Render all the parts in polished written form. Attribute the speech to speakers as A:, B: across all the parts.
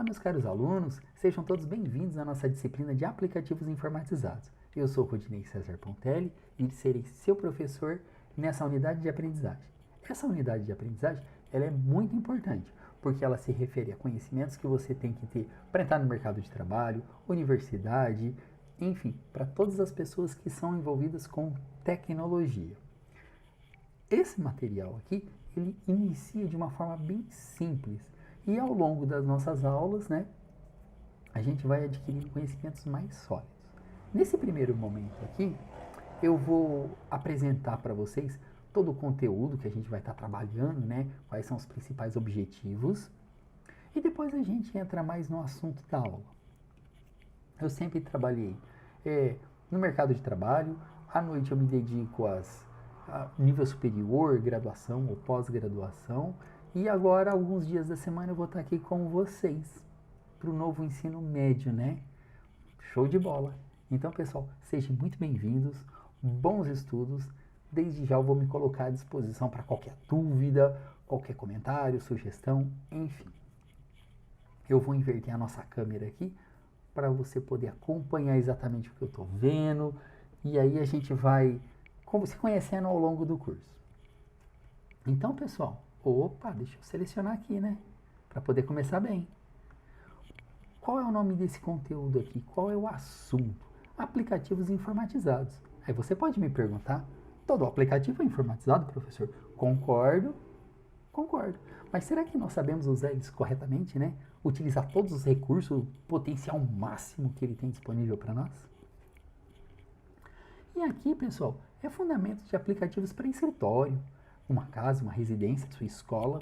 A: meus caros alunos, sejam todos bem-vindos à nossa disciplina de aplicativos informatizados. Eu sou Rodinei César Pontelli e serei seu professor nessa unidade de aprendizagem. Essa unidade de aprendizagem ela é muito importante, porque ela se refere a conhecimentos que você tem que ter para entrar no mercado de trabalho, universidade, enfim, para todas as pessoas que são envolvidas com tecnologia. Esse material aqui, ele inicia de uma forma bem simples e ao longo das nossas aulas, né, a gente vai adquirindo conhecimentos mais sólidos. Nesse primeiro momento aqui, eu vou apresentar para vocês todo o conteúdo que a gente vai estar trabalhando, né, quais são os principais objetivos, e depois a gente entra mais no assunto da aula. Eu sempre trabalhei no mercado de trabalho, à noite eu me dedico a nível superior, graduação ou pós-graduação, e agora, alguns dias da semana, eu vou estar aqui com vocês para o novo ensino médio, né? Show de bola! Então, pessoal, sejam muito bem-vindos, bons estudos. Desde já eu vou me colocar à disposição para qualquer dúvida, qualquer comentário, sugestão, enfim. Eu vou inverter a nossa câmera aqui para você poder acompanhar exatamente o que eu estou vendo, e aí a gente vai se conhecendo ao longo do curso. Então, pessoal, deixa eu selecionar aqui, né? Para poder começar bem. Qual é o nome desse conteúdo aqui? Qual é o assunto? Aplicativos informatizados. Aí você pode me perguntar, todo aplicativo é informatizado, professor? Concordo. Mas será que nós sabemos usar eles corretamente, né? Utilizar todos os recursos, o potencial máximo que ele tem disponível para nós? E aqui, pessoal, é fundamentos de aplicativos para escritório, uma casa, uma residência, sua escola.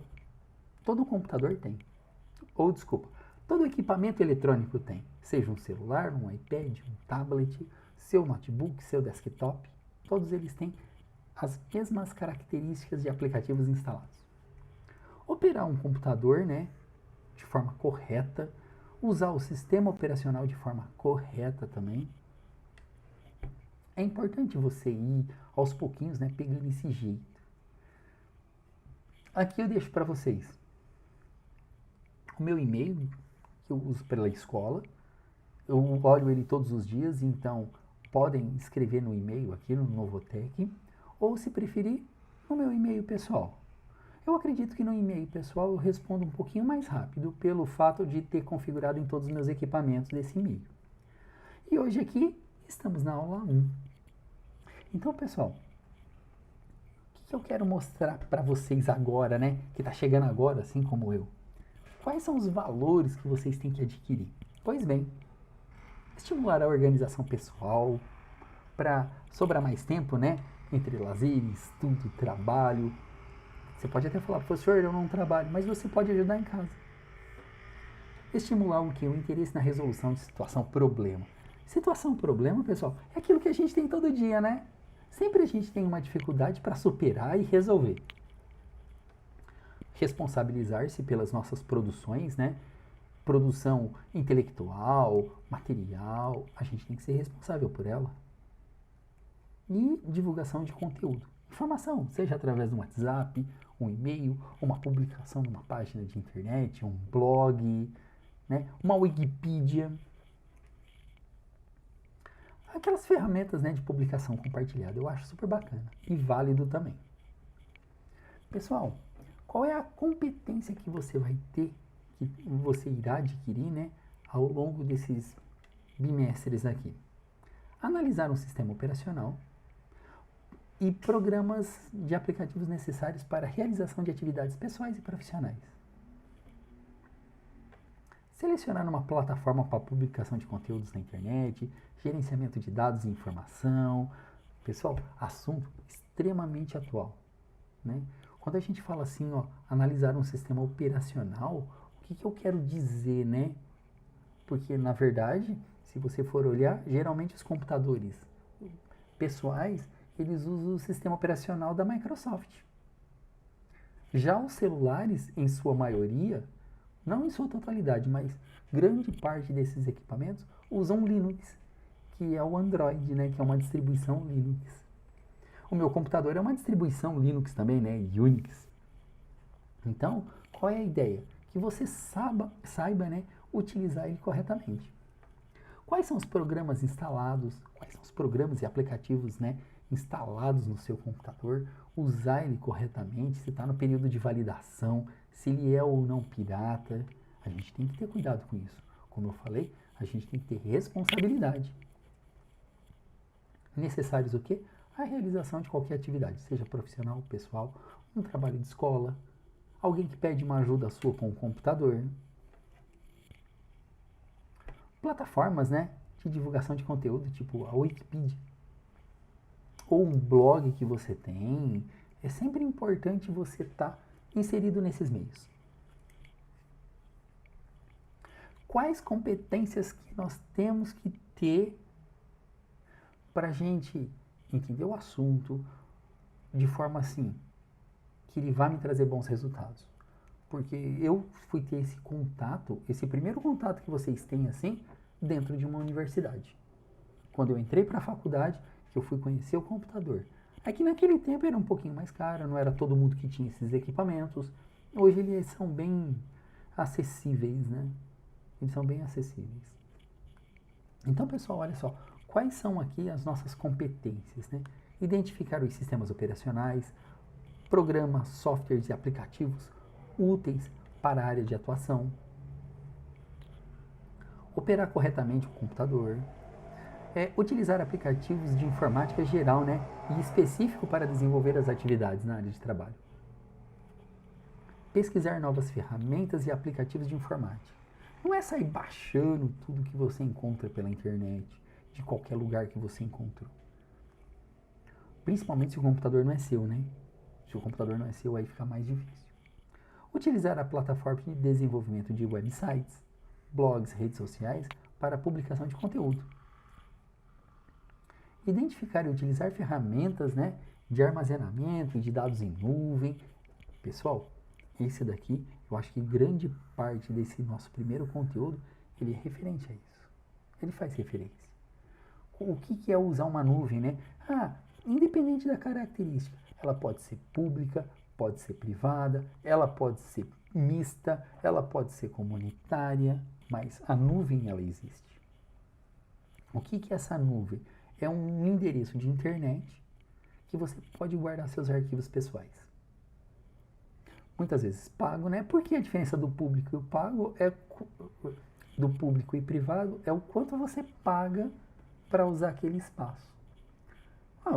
A: Todo computador tem. Todo equipamento eletrônico tem. Seja um celular, um iPad, um tablet, seu notebook, seu desktop. Todos eles têm as mesmas características de aplicativos instalados. Operar um computador, né, de forma correta. Usar o sistema operacional de forma correta também. É importante você ir aos pouquinhos, né, pegando esse jeito. Aqui eu deixo para vocês o meu e-mail, que eu uso pela escola. Eu olho ele todos os dias, então podem escrever no e-mail aqui no Novotec, ou se preferir, no meu e-mail pessoal. Eu acredito que no e-mail pessoal eu respondo um pouquinho mais rápido, pelo fato de ter configurado em todos os meus equipamentos desse e-mail. E hoje aqui estamos na aula 1. Então, pessoal, o que eu quero mostrar para vocês agora, né? Que está chegando agora, assim como eu. Quais são os valores que vocês têm que adquirir? Pois bem, estimular a organização pessoal, para sobrar mais tempo, né? Entre lazer, estudo, trabalho. Você pode até falar, professor, eu não trabalho, mas você pode ajudar em casa. Estimular o quê? O interesse na resolução de situação-problema. Situação-problema, pessoal, é aquilo que a gente tem todo dia, né? Sempre a gente tem uma dificuldade para superar e resolver. Responsabilizar-se pelas nossas produções, né? Produção intelectual, material, a gente tem que ser responsável por ela. E divulgação de conteúdo. Informação, seja através do WhatsApp, um e-mail, uma publicação numa página de internet, um blog, né? Uma Wikipedia. Aquelas ferramentas, né, de publicação compartilhada, eu acho super bacana e válido também. Pessoal, qual é a competência que você vai ter, que você irá adquirir, né, ao longo desses bimestres aqui? Analisar um sistema operacional e programas de aplicativos necessários para a realização de atividades pessoais e profissionais. Selecionar uma plataforma para publicação de conteúdos na internet, gerenciamento de dados e informação. Pessoal, assunto extremamente atual, né? Quando a gente fala assim, analisar um sistema operacional, o que eu quero dizer, né? Porque, na verdade, se você for olhar, geralmente os computadores pessoais, eles usam o sistema operacional da Microsoft. Já os celulares, em sua maioria, não em sua totalidade, mas grande parte desses equipamentos usam Linux, que é o Android, né, que é uma distribuição Linux. O meu computador é uma distribuição Linux também, né, Unix. Então, qual é a ideia? Que você saiba, né, utilizar ele corretamente. Quais são os programas instalados, quais são os programas e aplicativos, né, instalados no seu computador, usar ele corretamente, se está no período de validação, se ele é ou não pirata. A gente tem que ter cuidado com isso. Como eu falei, a gente tem que ter responsabilidade. Necessários o quê? A realização de qualquer atividade, seja profissional, pessoal, um trabalho de escola, alguém que pede uma ajuda sua com o computador. Plataformas, né, de divulgação de conteúdo, tipo a Wikipedia, ou um blog que você tem. É sempre importante você estar inserido nesses meios. Quais competências que nós temos que ter para a gente entender o assunto de forma assim, que ele vai me trazer bons resultados? Porque eu fui ter esse contato, esse primeiro contato que vocês têm assim, dentro de uma universidade. Quando eu entrei para a faculdade, que eu fui conhecer o computador. É que naquele tempo era um pouquinho mais caro, não era todo mundo que tinha esses equipamentos. Hoje eles são bem acessíveis, né? Eles são bem acessíveis. Então, pessoal, olha só. Quais são aqui as nossas competências, né? Identificar os sistemas operacionais, programas, softwares e aplicativos úteis para a área de atuação. Operar corretamente o computador. Utilizar aplicativos de informática geral, né? E específico para desenvolver as atividades na área de trabalho. Pesquisar novas ferramentas e aplicativos de informática. Não é sair baixando tudo que você encontra pela internet, de qualquer lugar que você encontrou. Principalmente se o computador não é seu, né? Se o computador não é seu, aí fica mais difícil. Utilizar a plataforma de desenvolvimento de websites, blogs, redes sociais para publicação de conteúdo. Identificar e utilizar ferramentas, né, de armazenamento e de dados em nuvem. Pessoal, esse daqui, eu acho que grande parte desse nosso primeiro conteúdo, ele é referente a isso. Ele faz referência. O que é usar uma nuvem, né? Independente da característica, ela pode ser pública, pode ser privada, ela pode ser mista, ela pode ser comunitária, mas a nuvem, ela existe. O que é essa nuvem? É um endereço de internet que você pode guardar seus arquivos pessoais. Muitas vezes pago, né? Porque a diferença do público e o pago do público e privado é o quanto você paga para usar aquele espaço.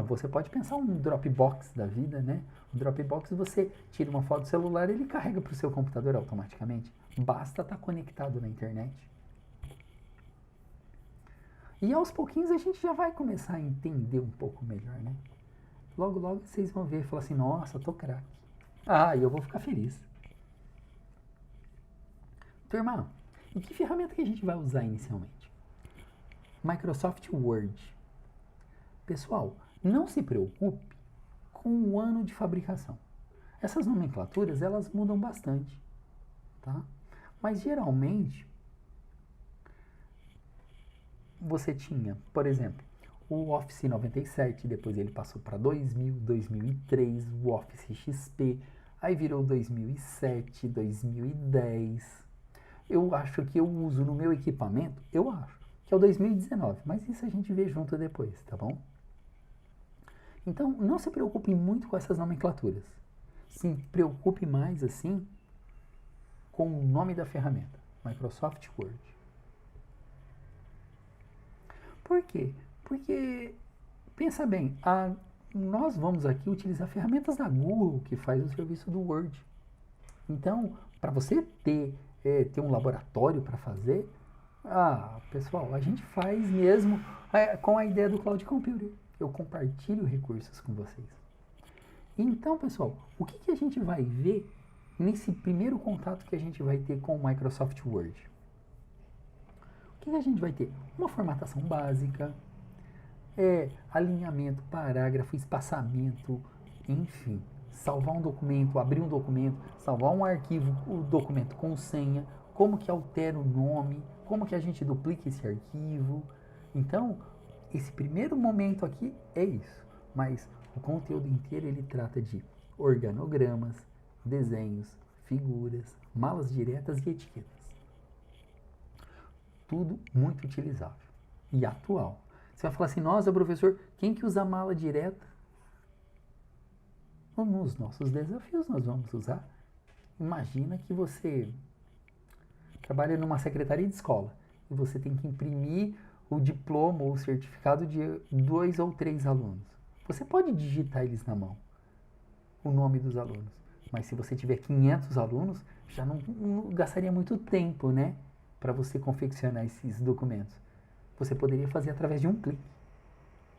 A: Você pode pensar um Dropbox da vida, né? O Dropbox, você tira uma foto do celular e ele carrega para o seu computador automaticamente. Basta estar conectado na internet. E aos pouquinhos a gente já vai começar a entender um pouco melhor, né? Logo, logo vocês vão ver e falar assim, nossa, tô craque. E eu vou ficar feliz. Turma, e que ferramenta que a gente vai usar inicialmente? Microsoft Word. Pessoal, não se preocupe com o ano de fabricação. Essas nomenclaturas, elas mudam bastante, tá? Mas geralmente, você tinha, por exemplo, o Office 97, depois ele passou para 2000, 2003, o Office XP, aí virou 2007, 2010. Eu acho que eu uso no meu equipamento, eu acho que é o 2019, mas isso a gente vê junto depois, tá bom? Então, não se preocupe muito com essas nomenclaturas. Se preocupe mais, assim, com o nome da ferramenta, Microsoft Word. Por quê? Porque, pensa bem, nós vamos aqui utilizar ferramentas da Google que faz o serviço do Word. Então, para você ter um laboratório para fazer, pessoal, a gente faz mesmo com a ideia do Cloud Computing. Eu compartilho recursos com vocês. Então, pessoal, o que a gente vai ver nesse primeiro contato que a gente vai ter com o Microsoft Word? O que a gente vai ter? Uma formatação básica, alinhamento, parágrafo, espaçamento, enfim. Salvar um documento, abrir um documento, salvar um arquivo, o documento com senha, como que altera o nome, como que a gente duplica esse arquivo. Então, esse primeiro momento aqui é isso, mas o conteúdo inteiro ele trata de organogramas, desenhos, figuras, malas diretas e etiquetas. tudo muito utilizável e atual. Você vai falar assim, nossa, professor, quem que usa mala direta? Nos nossos desafios nós vamos usar. Imagina que você trabalha numa secretaria de escola e você tem que imprimir o diploma ou o certificado de 2 ou 3 alunos. Você pode digitar eles na mão, o nome dos alunos. Mas se você tiver 500 alunos, já não gastaria muito tempo, né? Para você confeccionar esses documentos. Você poderia fazer através de um clique.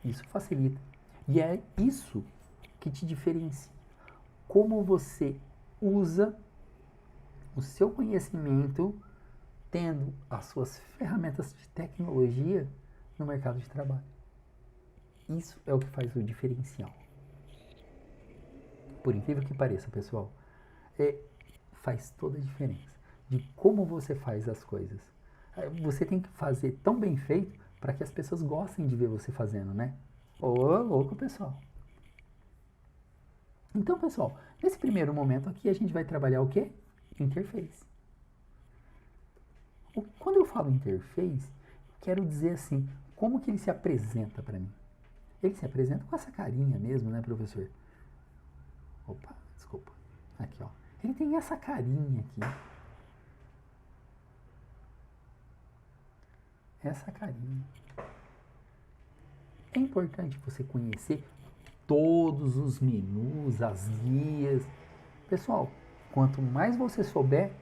A: Isso facilita. E é isso que te diferencia. Como você usa o seu conhecimento tendo as suas ferramentas de tecnologia no mercado de trabalho. Isso é o que faz o diferencial. Por incrível que pareça, pessoal, faz toda a diferença de como você faz as coisas. Você tem que fazer tão bem feito para que as pessoas gostem de ver você fazendo, né? Ô, louco, pessoal. Então, pessoal, nesse primeiro momento aqui a gente vai trabalhar o quê? Interface. Quando eu falo interface, quero dizer assim, como que ele se apresenta para mim? Ele se apresenta com essa carinha mesmo, né, professor? Opa, desculpa. Aqui, ó. Ele tem essa carinha aqui. Essa carinha. É importante você conhecer todos os menus, as guias. Pessoal, quanto mais você souber,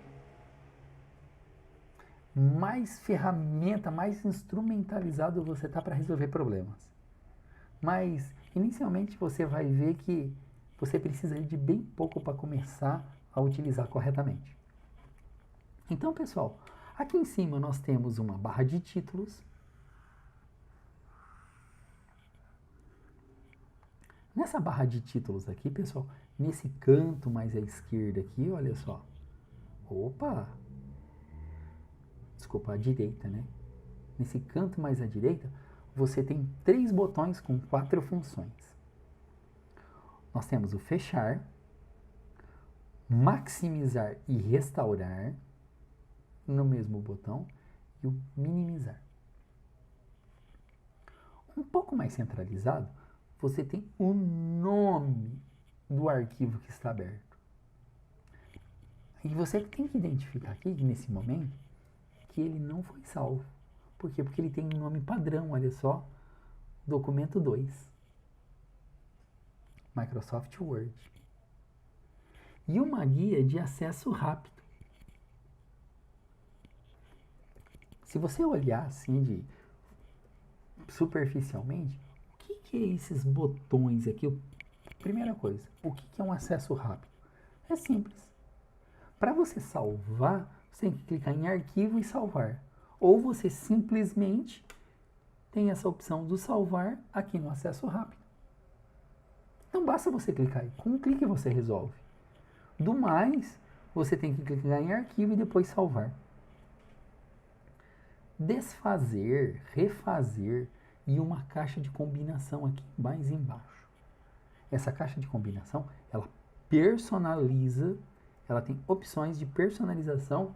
A: mais ferramenta, mais instrumentalizado você está para resolver problemas. Mas, inicialmente, você vai ver que você precisa de bem pouco para começar a utilizar corretamente. Então, pessoal, aqui em cima nós temos uma barra de títulos. Nessa barra de títulos aqui, pessoal, nesse canto mais à esquerda aqui, olha só. Opa! Desculpa, à direita, né? Nesse canto mais à direita, você tem 3 botões com 4 funções. Nós temos o fechar, maximizar e restaurar no mesmo botão e o minimizar. Um pouco mais centralizado, você tem o nome do arquivo que está aberto. E você tem que identificar aqui, nesse momento, que ele não foi salvo. Por quê? Porque ele tem um nome padrão, olha só, documento 2. Microsoft Word. E uma guia de acesso rápido. Se você olhar assim superficialmente, o que é esses botões aqui? Primeira coisa, o que é um acesso rápido? É simples. Para você salvar, você tem que clicar em arquivo e salvar. Ou você simplesmente tem essa opção do salvar aqui no acesso rápido. Não basta você clicar aí. Com um clique você resolve. Do mais, você tem que clicar em arquivo e depois salvar. Desfazer, refazer e uma caixa de combinação aqui mais embaixo. Essa caixa de combinação, ela personaliza, ela tem opções de personalização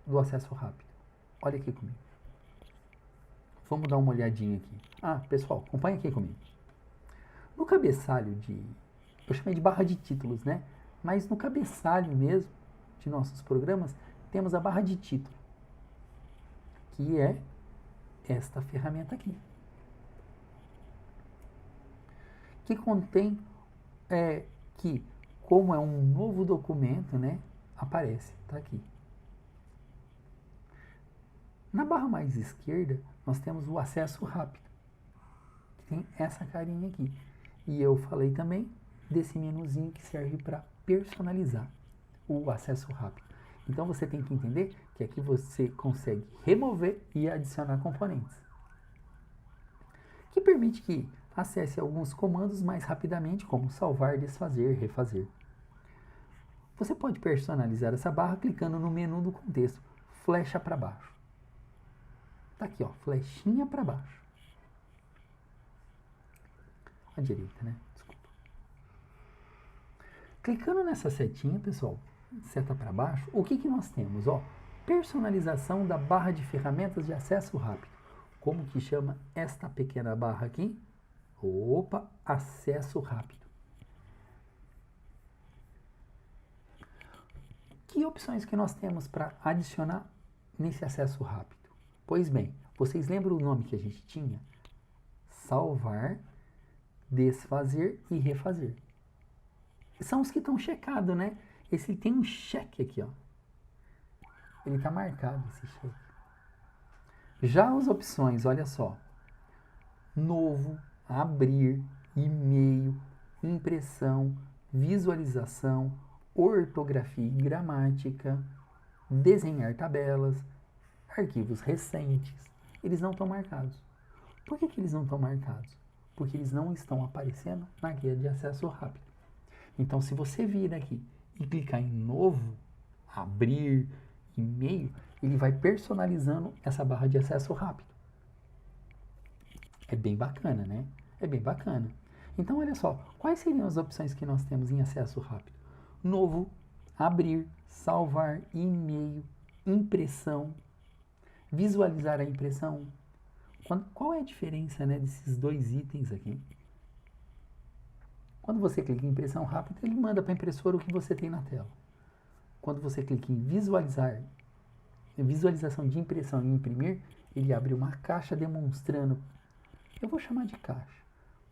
A: do acesso rápido. Olha aqui comigo. Vamos dar uma olhadinha aqui. Ah, pessoal, acompanha aqui comigo. No cabeçalho eu chamei de barra de títulos, né? Mas no cabeçalho mesmo de nossos programas, temos a barra de título, que é esta ferramenta aqui. Que contém, que como é um novo documento, né? Aparece, tá aqui. Na barra mais esquerda, nós temos o acesso rápido, que tem essa carinha aqui. E eu falei também desse menuzinho que serve para personalizar o acesso rápido. Então você tem que entender que aqui você consegue remover e adicionar componentes, que permite que acesse alguns comandos mais rapidamente, como salvar, desfazer, refazer. Você pode personalizar essa barra clicando no menu do contexto, flecha para baixo. Tá aqui, ó, flechinha para baixo. À direita, né? Desculpa. Clicando nessa setinha, pessoal, seta para baixo, o que nós temos? Ó, Personalização da barra de ferramentas de acesso rápido. Como que chama esta pequena barra aqui? Opa, acesso rápido. Que opções que nós temos para adicionar nesse acesso rápido? Pois bem, vocês lembram o nome que a gente tinha? Salvar, desfazer e refazer. São os que estão checados, né? Esse tem um cheque aqui, ó. Ele está marcado, esse cheque. Já as opções, olha só. Novo, abrir, e-mail, impressão, visualização, ortografia e gramática, desenhar tabelas, arquivos recentes. Eles não estão marcados. Por que eles não estão marcados? Porque eles não estão aparecendo na guia de acesso rápido. Então, se você vir aqui e clicar em novo, abrir, e-mail, ele vai personalizando essa barra de acesso rápido. É bem bacana, né? É bem bacana. Então, olha só, quais seriam as opções que nós temos em acesso rápido? Novo, abrir, salvar, e-mail, impressão, visualizar a impressão. Qual é a diferença, né, desses dois itens aqui? Quando você clica em impressão rápida, ele manda para a impressora o que você tem na tela. Quando você clica em visualizar, visualização de impressão e imprimir, ele abre uma caixa demonstrando, eu vou chamar de caixa,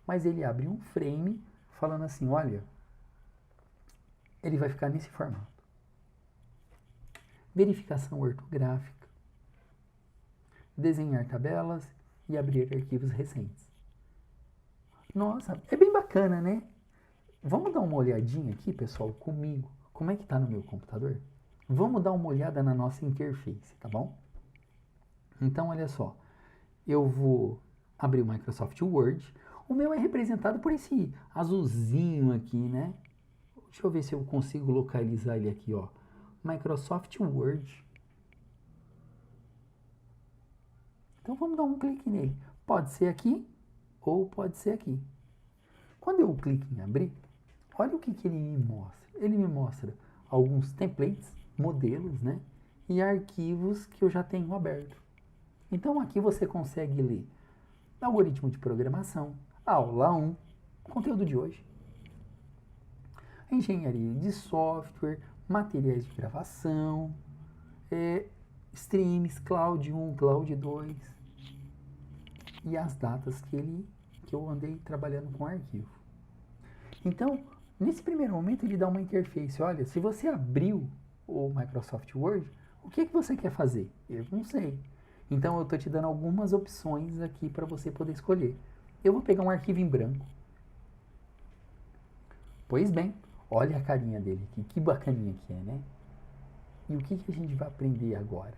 A: mas ele abre um frame falando assim, olha, ele vai ficar nesse formato. Verificação ortográfica, desenhar tabelas e abrir arquivos recentes. Nossa, é bem bacana, né? Vamos dar uma olhadinha aqui, pessoal, comigo. Como é que está no meu computador? Vamos dar uma olhada na nossa interface, tá bom? Então, olha só. Eu vou abrir o Microsoft Word. O meu é representado por esse azulzinho aqui, né? Deixa eu ver se eu consigo localizar ele aqui, ó. Microsoft Word. Então, vamos dar um clique nele. Pode ser aqui ou pode ser aqui. Quando eu clico em abrir, olha o que ele me mostra. Ele me mostra alguns templates, modelos, né? E arquivos que eu já tenho aberto. Então aqui você consegue ler algoritmo de programação, aula 1, conteúdo de hoje, engenharia de software, materiais de gravação, streams, Cloud 1, Cloud 2 e as datas que eu andei trabalhando com arquivo. Então, nesse primeiro momento, ele dá uma interface. Olha, se você abriu o Microsoft Word, o que você quer fazer? Eu não sei. Então, eu estou te dando algumas opções aqui para você poder escolher. Eu vou pegar um arquivo em branco. Pois bem, olha a carinha dele aqui. Que bacaninha que é, né? E o que a gente vai aprender agora?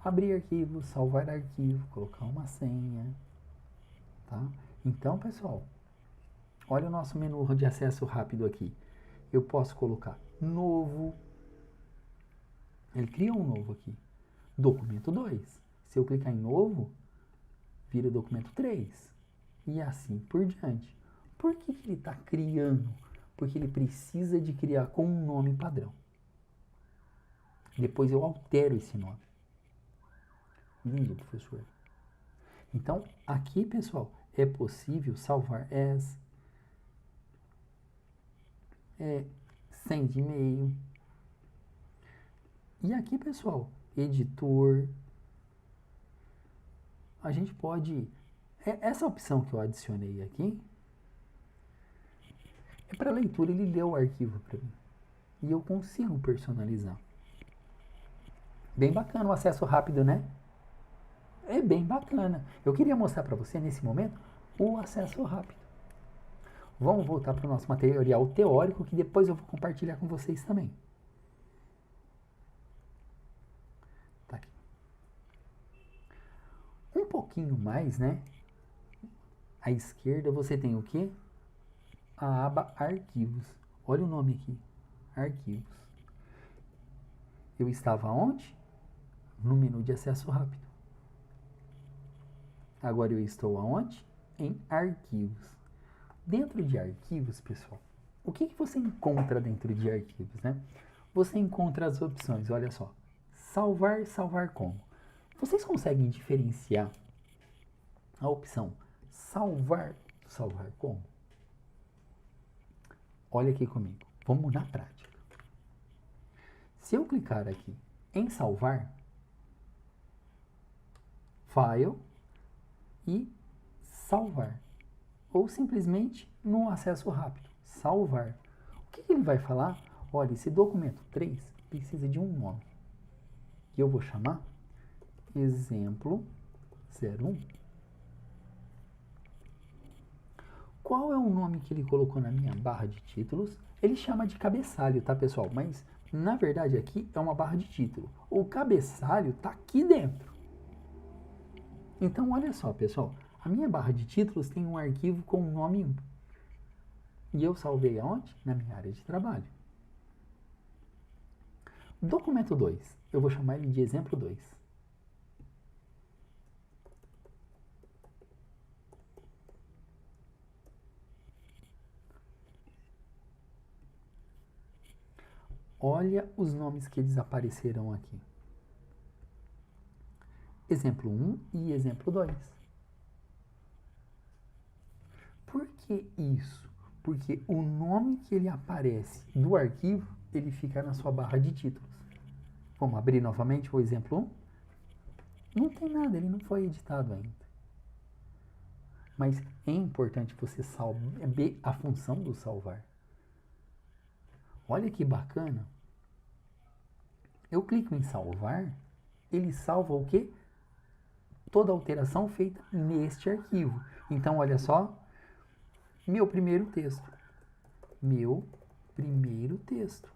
A: Abrir arquivo, salvar arquivo, colocar uma senha. Tá? Então, pessoal, olha o nosso menu de acesso rápido aqui. Eu posso colocar novo. Ele cria um novo aqui. Documento 2. Se eu clicar em novo, vira documento 3. E assim por diante. Por que ele está criando? Porque ele precisa de criar com um nome padrão. Depois eu altero esse nome. Lindo, professor. Então, aqui, pessoal, é possível salvar as, send e-mail. E aqui, pessoal, editor. A gente pode... essa opção que eu adicionei aqui é para leitura. Ele leu o arquivo para mim. E eu consigo personalizar. Bem bacana o acesso rápido, né? É bem bacana. Eu queria mostrar para você, nesse momento, o acesso rápido. Vamos voltar para o nosso material teórico, que depois eu vou compartilhar com vocês também. Tá aqui. Um pouquinho mais, né? À esquerda você tem o quê? A aba Arquivos. Olha o nome aqui. Arquivos. Eu estava onde? No menu de acesso rápido. Agora eu estou aonde? Em arquivos. Dentro de arquivos, pessoal, o que você encontra dentro de arquivos, né? Você encontra as opções, olha só. Salvar, salvar como? Vocês conseguem diferenciar a opção salvar, salvar como? Olha aqui comigo. Vamos na prática. Se eu clicar aqui em salvar, file e salvar, ou simplesmente no acesso rápido, salvar. O que ele vai falar? Olha, esse documento 3 precisa de um nome, que eu vou chamar exemplo 01. Qual é o nome que ele colocou na minha barra de títulos? Ele chama de cabeçalho, tá, pessoal? Mas, na verdade, aqui é uma barra de título. O cabeçalho está aqui dentro. Então, olha só, pessoal. A minha barra de títulos tem um arquivo com o nome 1. E eu salvei aonde? Na minha área de trabalho. Documento 2. Eu vou chamar ele de exemplo 2. Olha os nomes que eles apareceram aqui. Exemplo 1 e exemplo 2. Por que isso? Porque o nome que ele aparece do arquivo, ele fica na sua barra de títulos. Vamos abrir novamente o exemplo 1? Não tem nada, ele não foi editado ainda. Mas é importante você saber a função do salvar. Olha que bacana. Eu clico em salvar, ele salva o quê? Toda alteração feita neste arquivo. Então, olha só, meu primeiro texto. Meu primeiro texto.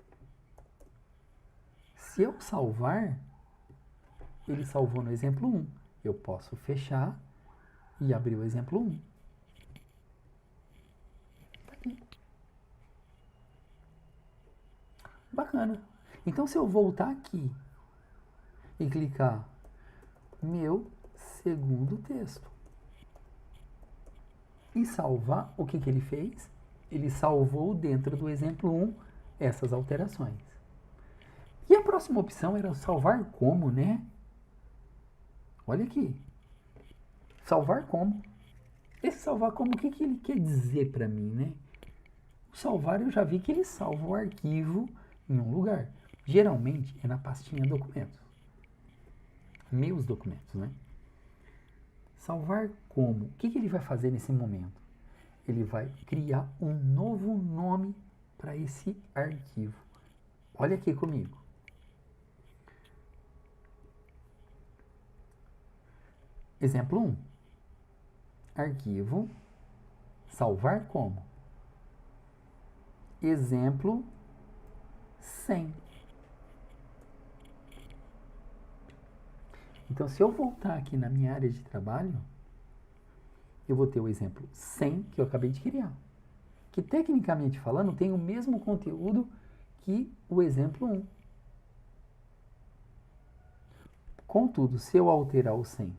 A: Se eu salvar, ele salvou no exemplo 1. Eu posso fechar e abrir o exemplo 1. Tá aqui. Bacana. Então, se eu voltar aqui e clicar meu segundo texto e salvar, o que ele fez? Ele salvou dentro do exemplo 1 essas alterações. E a próxima opção era salvar como, né? Olha aqui. Salvar como. Esse salvar como, o que ele quer dizer para mim, né? O salvar eu já vi que ele salva o arquivo em um lugar. Geralmente é na pastinha documentos. Meus documentos, né? Salvar como? O que ele vai fazer nesse momento? Ele vai criar um novo nome para esse arquivo. Olha aqui comigo. Exemplo 1. Arquivo. Salvar como? Exemplo 100. Então, se eu voltar aqui na minha área de trabalho, eu vou ter o exemplo 100 que eu acabei de criar. Que, tecnicamente falando, tem o mesmo conteúdo que o exemplo 1. Contudo, se eu alterar o 100,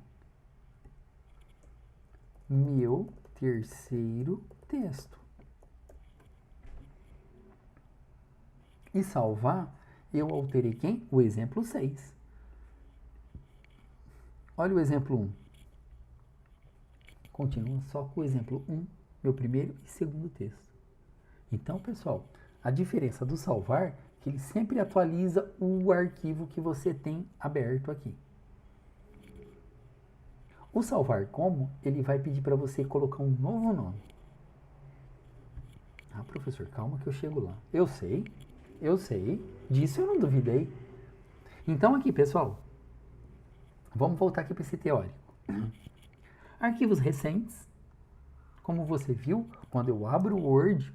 A: meu terceiro texto, e salvar, eu alterei quem? O exemplo 6. Olha o exemplo 1. Continua só com o exemplo 1, meu primeiro e segundo texto. Então, pessoal, a diferença do salvar é que ele sempre atualiza o arquivo que você tem aberto aqui. O salvar como, ele vai pedir para você colocar um novo nome. Ah, professor, calma que eu chego lá. Eu sei, disso eu não duvidei. Então aqui, pessoal, vamos voltar aqui para esse teórico. Arquivos recentes, como você viu, quando eu abro o Word,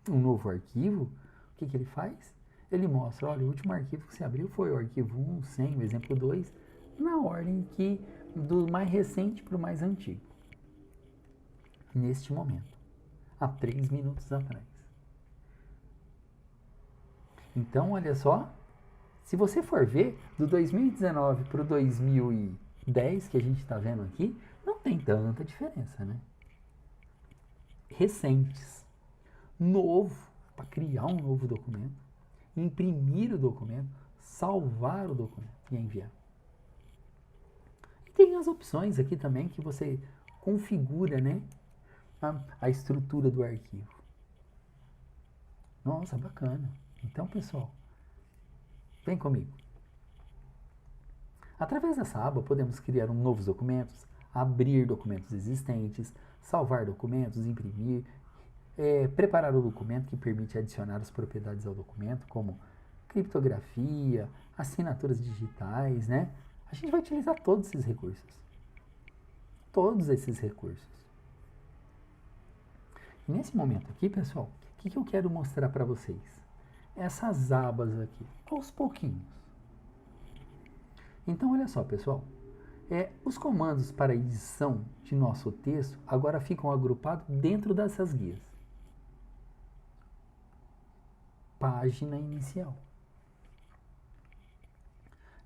A: um novo arquivo, o que ele faz? Ele mostra, olha, o último arquivo que você abriu foi o arquivo 1, 100, o exemplo 2, na ordem que do mais recente para o mais antigo. Neste momento, há 3 minutos atrás. Então, olha só, se você for ver, do 2019 para o 2010, que a gente está vendo aqui, não tem tanta diferença, né? Recentes. Novo, para criar um novo documento, imprimir o documento, salvar o documento. e enviar. E tem as opções aqui também que você configura, né, a estrutura do arquivo. Nossa, bacana. Então, pessoal, vem comigo. Através dessa aba, podemos criar novos documentos, abrir documentos existentes, salvar documentos, imprimir, preparar o documento que permite adicionar as propriedades ao documento, como criptografia, assinaturas digitais, né? A gente vai utilizar todos esses recursos. Todos esses recursos. E nesse momento aqui, pessoal, o que eu quero mostrar para vocês? Essas abas aqui, aos pouquinhos. Então, olha só, pessoal. Os comandos para edição de nosso texto agora ficam agrupados dentro dessas guias. Página inicial.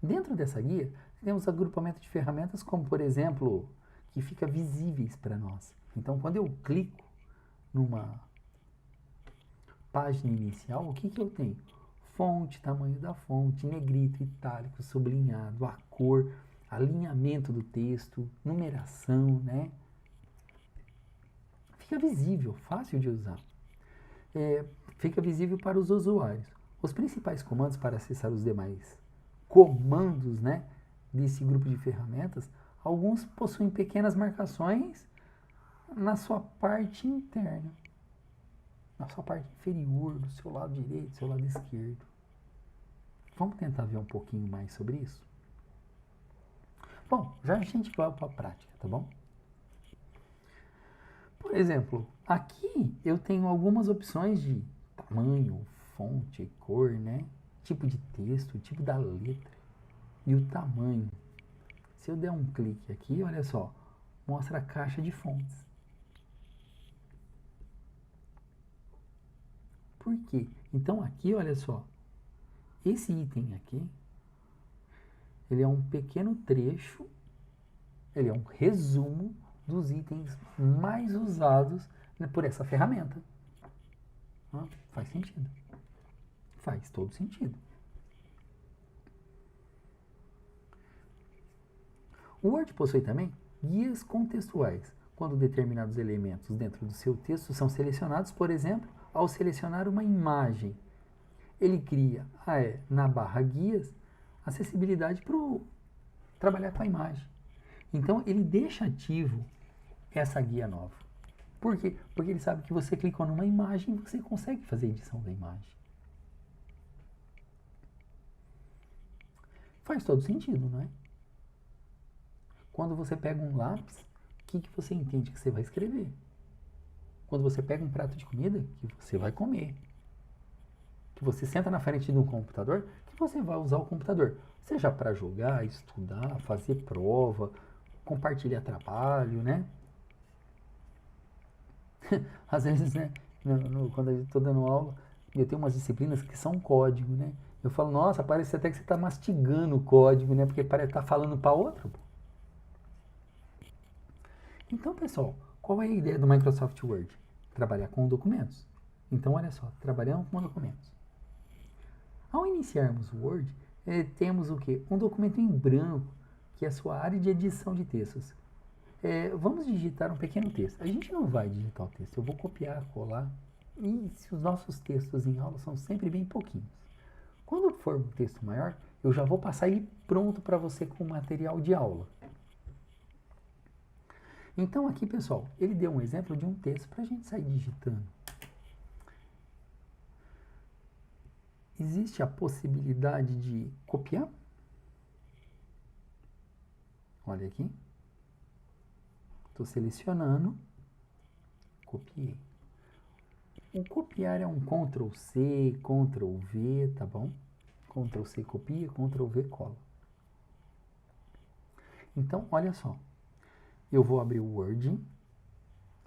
A: Dentro dessa guia, temos agrupamento de ferramentas como, por exemplo, que fica visíveis para nós. Então, quando eu clico numa página inicial, o que eu tenho? Fonte, tamanho da fonte, negrito, itálico, sublinhado, a cor, alinhamento do texto, numeração, né? Fica visível, fácil de usar. Fica visível para os usuários. Os principais comandos para acessar os demais comandos, né, desse grupo de ferramentas, alguns possuem pequenas marcações na sua parte interna, na sua parte inferior, do seu lado direito, do seu lado esquerdo. Vamos tentar ver um pouquinho mais sobre isso? Bom, já a gente vai para a prática, tá bom? Por exemplo, aqui eu tenho algumas opções de tamanho, fonte, cor, né? Tipo de texto, tipo da letra e o tamanho. Se eu der um clique aqui, olha só, mostra a caixa de fontes. Por quê? Então aqui, olha só, esse item aqui, ele é um pequeno trecho, ele é um resumo dos itens mais usados por essa ferramenta. Faz sentido. Faz todo sentido. O Word possui também guias contextuais, quando determinados elementos dentro do seu texto são selecionados, por exemplo, ao selecionar uma imagem. Ele cria na barra guias acessibilidade para trabalhar com a imagem. Então ele deixa ativo essa guia nova. Por quê? Porque ele sabe que você clicou numa imagem e você consegue fazer a edição da imagem. Faz todo sentido, não é? Quando você pega um lápis, o que você entende que você vai escrever? Quando você pega um prato de comida, que você vai comer. Que você senta na frente de um computador, que você vai usar o computador. Seja para jogar, estudar, fazer prova, compartilhar trabalho, né? Às vezes, né, quando eu estou dando aula, eu tenho umas disciplinas que são código, né? Eu falo, nossa, parece até que você está mastigando o código, né? Porque parece que está falando para outro. Então, pessoal, qual é a ideia do Microsoft Word? Trabalhar com documentos. Então, olha só, trabalhando com documentos. Ao iniciarmos o Word, temos o quê? Um documento em branco, que é a sua área de edição de textos. Vamos digitar um pequeno texto. A gente não vai digitar o texto, eu vou copiar, colar. E os nossos textos em aula são sempre bem pouquinhos. Quando for um texto maior, eu já vou passar ele pronto para você com material de aula. Então aqui, pessoal, ele deu um exemplo de um texto para a gente sair digitando. Existe a possibilidade de copiar? Olha aqui. Estou selecionando. Copiei. O copiar é um Ctrl C, Ctrl V, tá bom? Ctrl C copia, Ctrl V cola. Então, olha só. Eu vou abrir o Word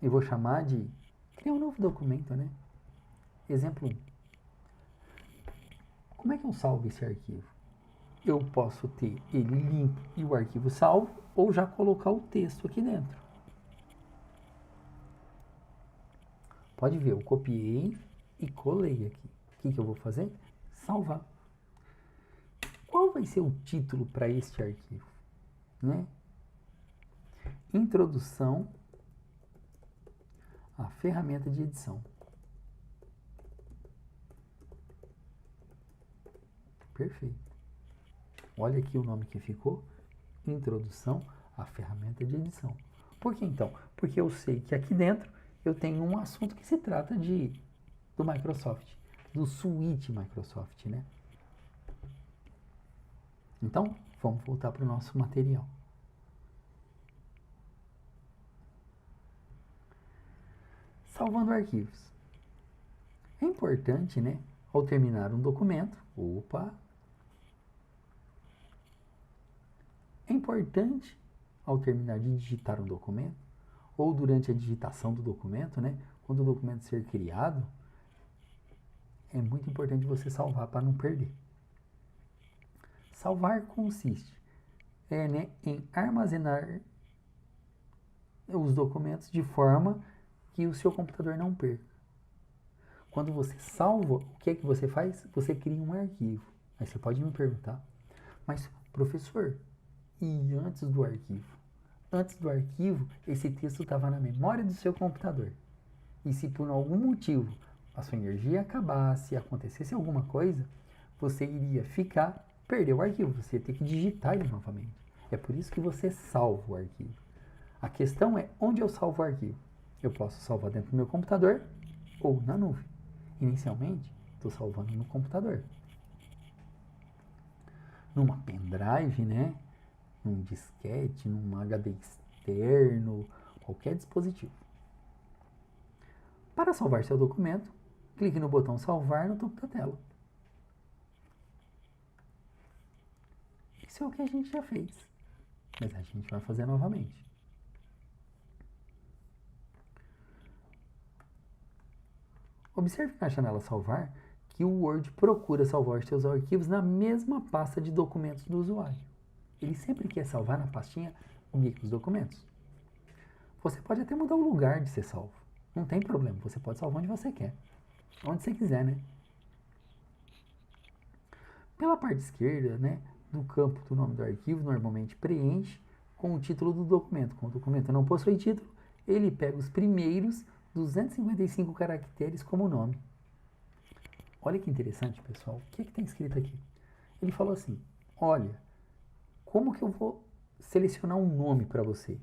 A: e vou chamar de... criar um novo documento, né? Exemplo 1. Como é que eu salvo esse arquivo? Eu posso ter ele limpo e o arquivo salvo, ou já colocar o texto aqui dentro. Pode ver, eu copiei e colei aqui. O que eu vou fazer? Salvar. Qual vai ser o título para este arquivo? Né? Introdução à ferramenta de edição. Perfeito. Olha aqui o nome que ficou. Introdução à ferramenta de edição. Por que então? Porque eu sei que aqui dentro eu tenho um assunto que se trata do Microsoft, do Suite Microsoft, né? Então, vamos voltar para o nosso material. Salvando arquivos. É importante, né, ao terminar um documento, é importante ao terminar de digitar um documento, ou durante a digitação do documento, né, quando o documento ser criado, é muito importante você salvar para não perder. Salvar consiste em armazenar os documentos de forma que o seu computador não perca. Quando você salva, o que é que você faz? Você cria um arquivo. Aí você pode me perguntar, mas professor, e antes do arquivo? Antes do arquivo, esse texto estava na memória do seu computador. E se por algum motivo a sua energia acabasse, acontecesse alguma coisa, você iria perder o arquivo, você ia ter que digitar ele novamente. É por isso que você salva o arquivo. A questão é onde eu salvo o arquivo. Eu posso salvar dentro do meu computador ou na nuvem. Inicialmente, estou salvando no computador. Numa pendrive, né? Num disquete, num HD externo, qualquer dispositivo. Para salvar seu documento, clique no botão salvar no topo da tela. Isso é o que a gente já fez, mas a gente vai fazer novamente. Observe na janela salvar que o Word procura salvar seus arquivos na mesma pasta de documentos do usuário. Ele sempre quer salvar na pastinha Micros Documentos. Você pode até mudar o lugar de ser salvo. Não tem problema, você pode salvar onde você quer. Onde você quiser, né? Pela parte esquerda, né, do campo do nome do arquivo, normalmente preenche com o título do documento. Como o documento não possui título, ele pega os primeiros 255 caracteres como nome. Olha que interessante, pessoal. O que tem escrito aqui? Ele falou assim, olha, como que eu vou selecionar um nome para você?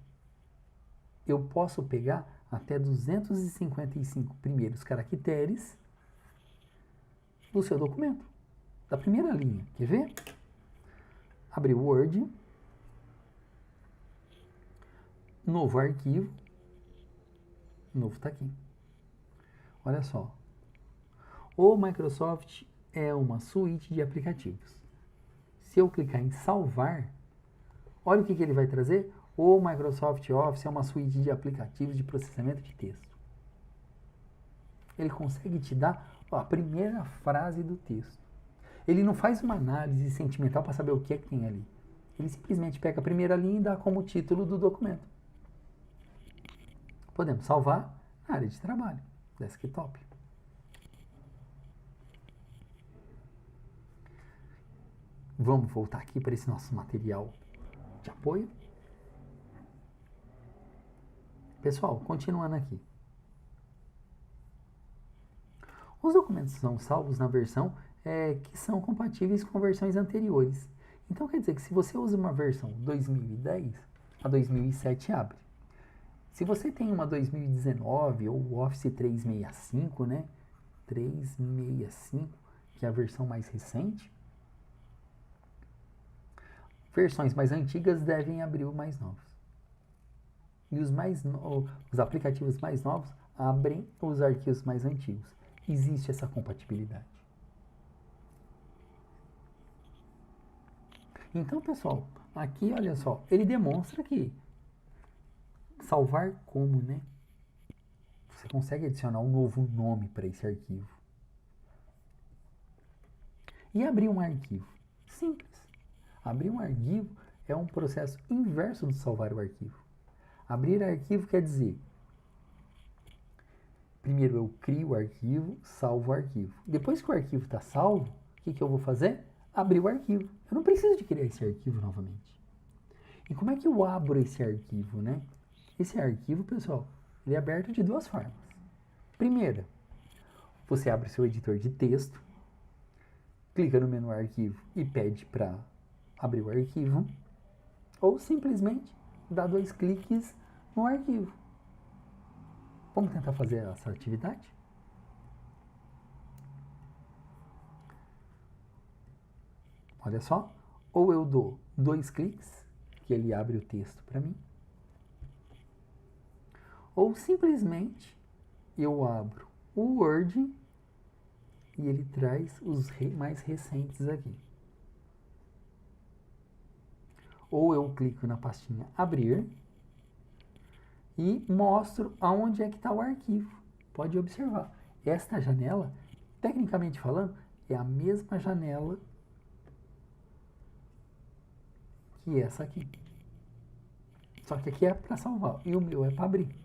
A: Eu posso pegar até 255 primeiros caracteres do seu documento, da primeira linha. Quer ver? Abrir o Word, novo arquivo, novo está aqui. Olha só. O Microsoft é uma suíte de aplicativos. Se eu clicar em salvar, olha o que ele vai trazer. O Microsoft Office é uma suíte de aplicativos de processamento de texto. Ele consegue te dar a primeira frase do texto. Ele não faz uma análise sentimental para saber o que é que tem ali. Ele simplesmente pega a primeira linha e dá como título do documento. Podemos salvar na área de trabalho, desktop. Vamos voltar aqui para esse nosso material de apoio. Pessoal, continuando aqui. Os documentos são salvos na versão que são compatíveis com versões anteriores. Então quer dizer que se você usa uma versão 2010, a 2007 abre. Se você tem uma 2019 ou o Office 365, né? 365, que é a versão mais recente, versões mais antigas devem abrir os mais novos. E os aplicativos mais novos abrem os arquivos mais antigos. Existe essa compatibilidade. Então, pessoal, aqui, olha só, ele demonstra que salvar como, né? Você consegue adicionar um novo nome para esse arquivo. E abrir um arquivo? Simples. Abrir um arquivo é um processo inverso de salvar o arquivo. Abrir arquivo quer dizer, primeiro eu crio o arquivo, salvo o arquivo. Depois que o arquivo está salvo, o que eu vou fazer? abrir o arquivo. Eu não preciso de criar esse arquivo novamente. E como é que eu abro esse arquivo, né? Esse arquivo, pessoal, ele é aberto de duas formas. Primeira, você abre seu editor de texto, clica no menu arquivo e pede para abrir o arquivo, ou simplesmente dá 2 cliques no arquivo. Vamos tentar fazer essa atividade? Olha só, ou eu dou 2 cliques, que ele abre o texto para mim, ou simplesmente eu abro o Word e ele traz os mais recentes aqui. Ou eu clico na pastinha abrir e mostro aonde é que está o arquivo. Pode observar, esta janela, tecnicamente falando, é a mesma janela que essa aqui. Só que aqui é para salvar e o meu é para abrir.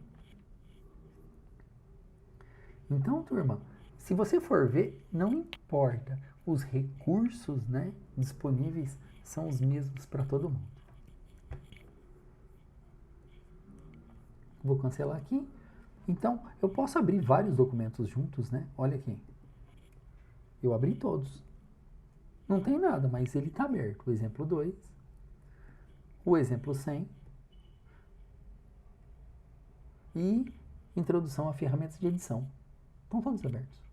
A: Então, turma, se você for ver, não importa, os recursos, né, disponíveis são os mesmos para todo mundo. Vou cancelar aqui. Então, eu posso abrir vários documentos juntos, né? Olha aqui. Eu abri todos. Não tem nada, mas ele está aberto. O exemplo 2, o exemplo 100 e introdução a ferramentas de edição. Estão todos abertos.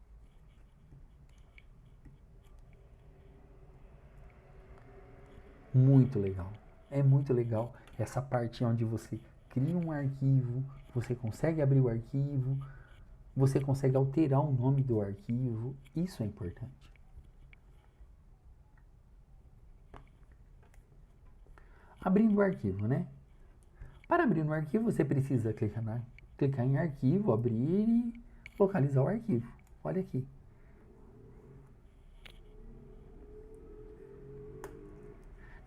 A: Muito legal. É muito legal essa parte onde você cria um arquivo, você consegue abrir o arquivo, você consegue alterar o nome do arquivo. Isso é importante. Abrindo o arquivo, né? Para abrir no arquivo, você precisa clicar em arquivo, abrir e localizar o arquivo. Olha aqui.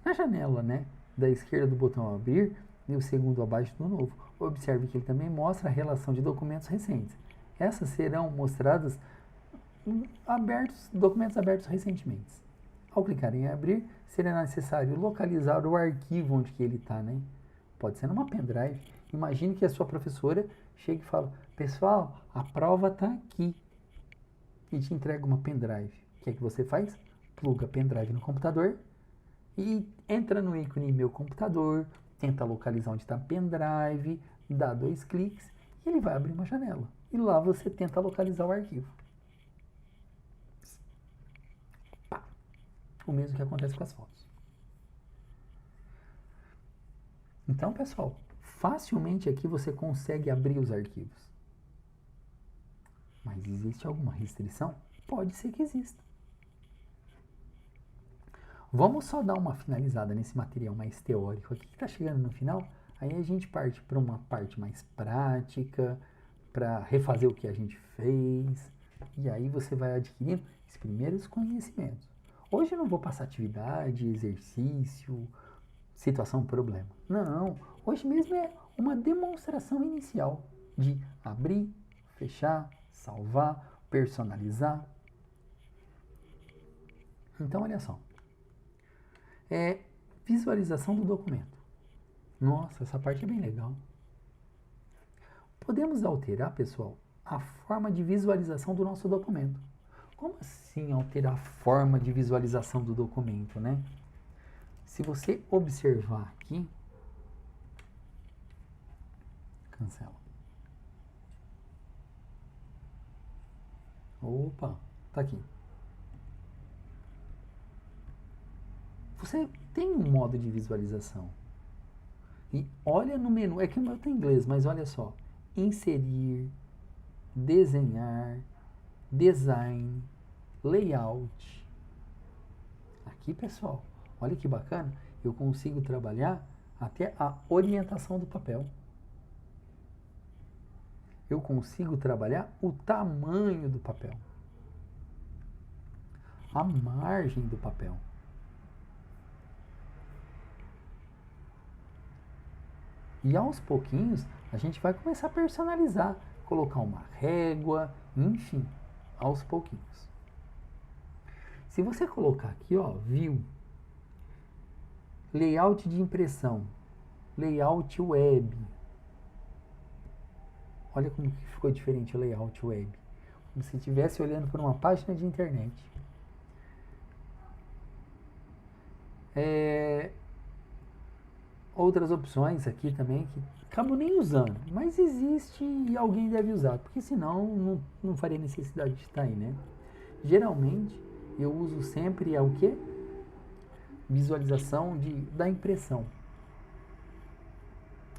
A: Na janela, né, da esquerda do botão abrir e o segundo abaixo do novo, observe que ele também mostra a relação de documentos recentes. Essas serão mostradas documentos abertos recentemente. Ao clicar em abrir, será necessário localizar o arquivo onde que ele está, né? Pode ser numa pendrive. Imagine que a sua professora chega e fala: pessoal, a prova está aqui. E te entrega uma pendrive. O que é que você faz? Pluga a pendrive no computador e entra no ícone meu computador, tenta localizar onde está a pendrive, dá 2 cliques e ele vai abrir uma janela. E lá você tenta localizar o arquivo. O mesmo que acontece com as fotos. Então, pessoal, facilmente aqui você consegue abrir os arquivos. Mas existe alguma restrição? Pode ser que exista. Vamos só dar uma finalizada nesse material mais teórico aqui que está chegando no final. Aí a gente parte para uma parte mais prática, para refazer o que a gente fez. E aí você vai adquirindo os primeiros conhecimentos. Hoje eu não vou passar atividade, exercício, situação, problema. Não, hoje mesmo é uma demonstração inicial de abrir, fechar, salvar, personalizar. Então, olha só. Visualização do documento. Nossa, essa parte é bem legal. Podemos alterar, pessoal, a forma de visualização do nosso documento. Como assim alterar a forma de visualização do documento, né? Se você observar aqui, cancela. Opa, tá aqui. Você tem um modo de visualização. E olha no menu, é que o meu tá em inglês, mas olha só. Inserir, desenhar, design, layout. Aqui, pessoal, olha que bacana. Eu consigo trabalhar até a orientação do papel. Eu consigo trabalhar o tamanho do papel. A margem do papel. E aos pouquinhos, a gente vai começar a personalizar, colocar uma régua, enfim, aos pouquinhos. Se você colocar aqui, ó, view, layout de impressão, layout web. Olha como que ficou diferente o layout web. Como se estivesse olhando por uma página de internet. Outras opções aqui também que acabo nem usando, mas existe e alguém deve usar, porque senão não faria necessidade de estar aí, né? Geralmente eu uso sempre o quê? Visualização da impressão.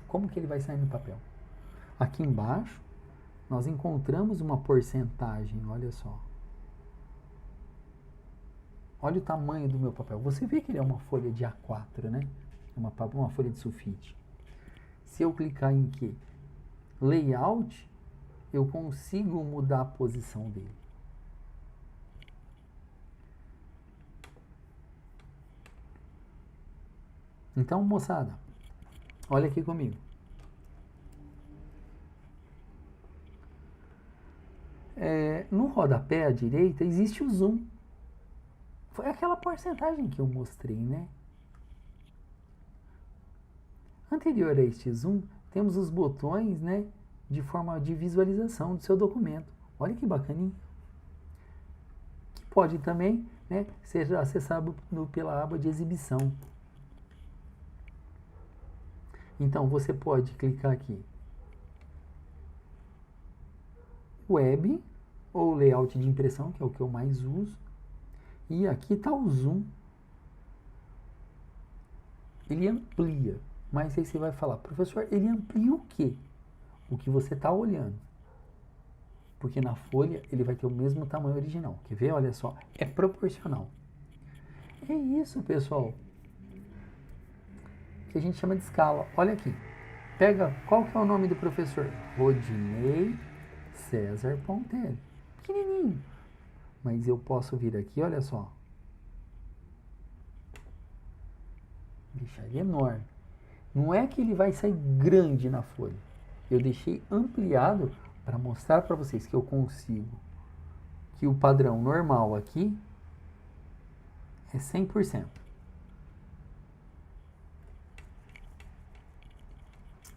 A: Como que ele vai sair no papel? Aqui embaixo nós encontramos uma porcentagem, olha só. Olha o tamanho do meu papel. Você vê que ele é uma folha de A4, né? Uma folha de sulfite. Se eu clicar em quê? Layout, eu consigo mudar a posição dele. Então, moçada, olha aqui comigo. No rodapé à direita existe o zoom. Foi aquela porcentagem que eu mostrei, né? Anterior a este zoom, temos os botões, né, de forma de visualização do seu documento. Olha que bacaninha. Que pode também, né, ser acessado pela aba de exibição. Então, você pode clicar aqui. Web, ou layout de impressão, que é o que eu mais uso. E aqui está o zoom. Ele amplia. Mas aí você vai falar, professor, ele amplia o quê? O que você está olhando. Porque na folha ele vai ter o mesmo tamanho original. Quer ver? Olha só. É proporcional. É isso, pessoal. Que a gente chama de escala. Olha aqui. Pega, qual que é o nome do professor? Rodinei César Pontelli. Pequenininho. Mas eu posso vir aqui, olha só. Deixar ele enorme. Não é que ele vai sair grande na folha. Eu deixei ampliado para mostrar para vocês que eu consigo. Que o padrão normal aqui é 100%.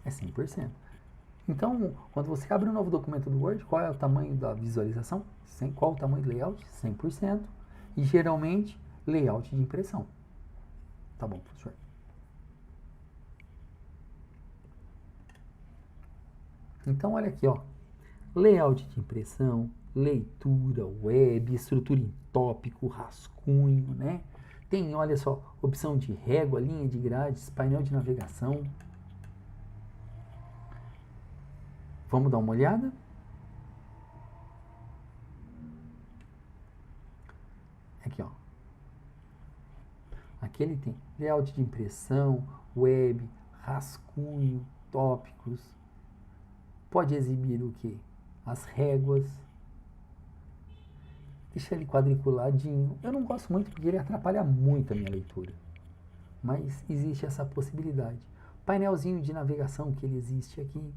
A: É 100%. Então, quando você abre um novo documento do Word, qual é o tamanho da visualização? Qual o tamanho do layout? 100%. E geralmente, layout de impressão. Tá bom, professor. Então, olha aqui, ó. Layout de impressão, leitura, web, estrutura em tópico, rascunho, né? Tem, olha só, opção de régua, linha de grades, painel de navegação. Vamos dar uma olhada? Aqui, ó. Aqui ele tem layout de impressão, web, rascunho, tópicos. Pode exibir o quê? As réguas. Deixa ele quadriculadinho. Eu não gosto muito porque ele atrapalha muito a minha leitura. Mas existe essa possibilidade. Painelzinho de navegação que ele existe aqui.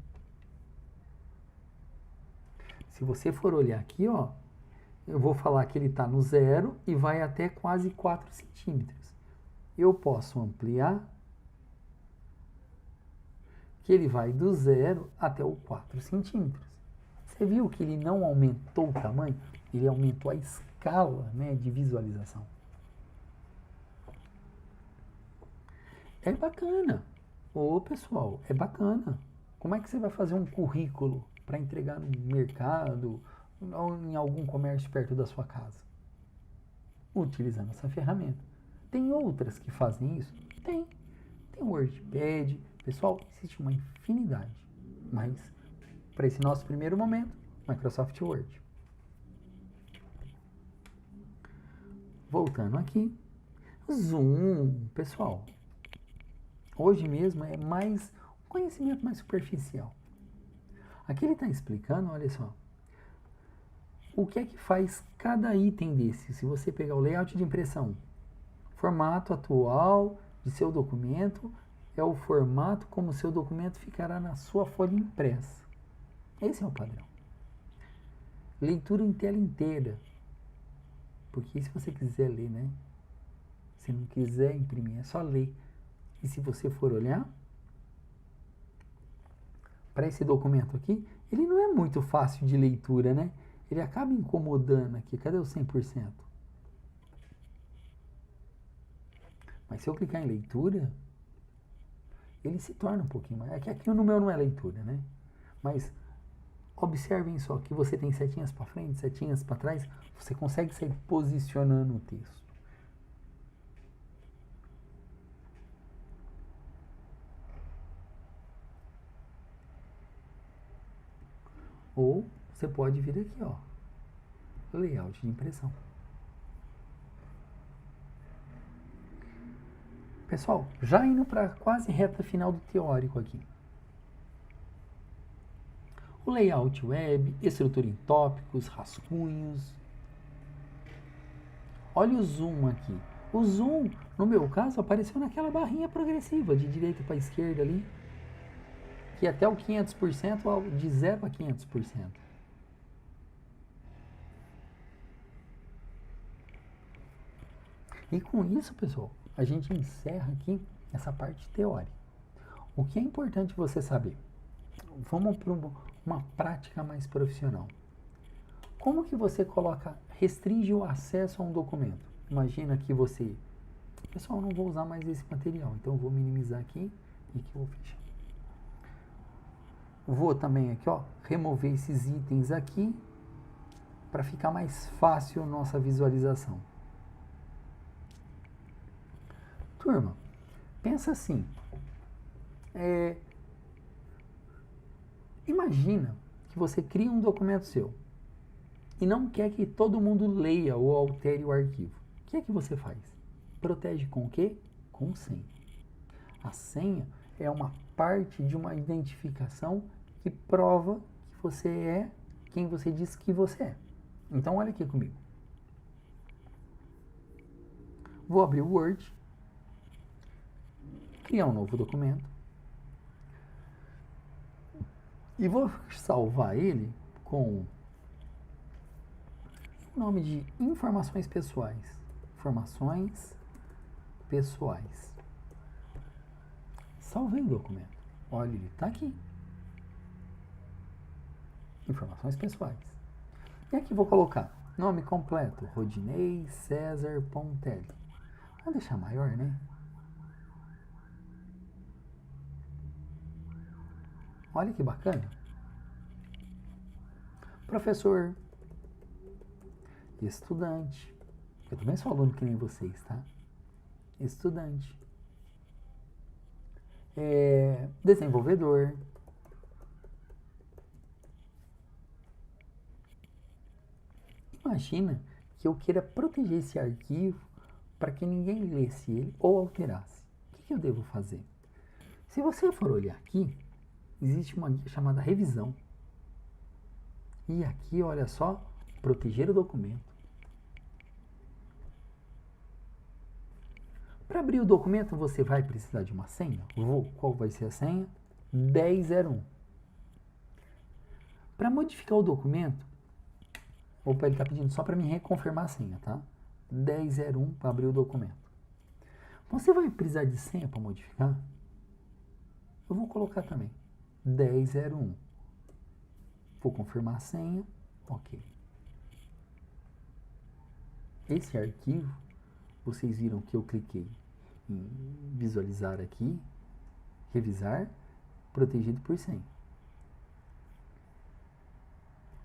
A: Se você for olhar aqui, ó, eu vou falar que ele está no 0 e vai até quase 4 centímetros. Eu posso ampliar, que ele vai do 0 até o 4 centímetros. Você viu que ele não aumentou o tamanho? Ele aumentou a escala, né, de visualização. É bacana. Ô, pessoal, é bacana. Como é que você vai fazer um currículo para entregar no mercado ou em algum comércio perto da sua casa? Utilizando essa ferramenta. Tem outras que fazem isso? Tem. Tem o WordPad. Pessoal, existe uma infinidade. Mas, para esse nosso primeiro momento, Microsoft Word. Voltando aqui. Zoom, pessoal. Hoje mesmo é mais um conhecimento mais superficial. Aqui ele está explicando, olha só, o que é que faz cada item desse. Se você pegar o layout de impressão, formato atual de seu documento é o formato como seu documento ficará na sua folha impressa. Esse é o padrão. Leitura em tela inteira. Porque se você quiser ler, né? Se não quiser imprimir, é só ler. E se você for olhar para esse documento aqui, ele não é muito fácil de leitura, né? Ele acaba incomodando aqui. Cadê o 100%? Mas se eu clicar em leitura, ele se torna um pouquinho mais. É que aqui no meu não é leitura, né? Mas observem só que você tem setinhas para frente, setinhas para trás. Você consegue sair posicionando o texto. Ou você pode vir aqui, ó, layout de impressão. Pessoal, já indo para quase reta final do teórico aqui. O layout web, estrutura em tópicos, rascunhos. Olha o zoom aqui. O zoom, no meu caso, apareceu naquela barrinha progressiva, de direita para esquerda ali, que até o 500%, de 0 a 500%. E com isso, pessoal, a gente encerra aqui essa parte teórica. O que é importante você saber? Vamos para uma prática mais profissional. Como que você restringe o acesso a um documento? Imagina que você... Pessoal, não vou usar mais esse material, então eu vou minimizar aqui e aqui eu vou fechar. Vou também aqui, ó, remover esses itens aqui para ficar mais fácil nossa visualização. Turma, pensa assim, imagina que você cria um documento seu e não quer que todo mundo leia ou altere o arquivo. O que é que você faz? Protege com o quê? Com senha. A senha é uma parte de uma identificação que prova que você é quem você diz que você é. Então, olha aqui comigo. Vou abrir o Word, criar um novo documento e vou salvar ele com o nome de informações pessoais. Informações pessoais. Salvei o documento. Olha, ele está aqui. Informações pessoais. E aqui vou colocar nome completo, Rodinei César Pontelli. Vou deixar maior, né? Olha que bacana. Professor, estudante. Eu também sou aluno que nem vocês, tá? Estudante. Desenvolvedor. Imagina que eu queira proteger esse arquivo para que ninguém lesse ele ou alterasse. O que eu devo fazer? Se você for olhar aqui, existe uma guia chamada revisão. E aqui, olha só, proteger o documento. Para abrir o documento, você vai precisar de uma senha? Qual vai ser a senha? 1001. Para modificar o documento, opa, ele está pedindo só para me reconfirmar a senha, tá? 1001 para abrir o documento. Você vai precisar de senha para modificar? Eu vou colocar também 1001. Vou confirmar a senha. Ok. Esse arquivo, vocês viram que eu cliquei em visualizar aqui, revisar, protegido por senha.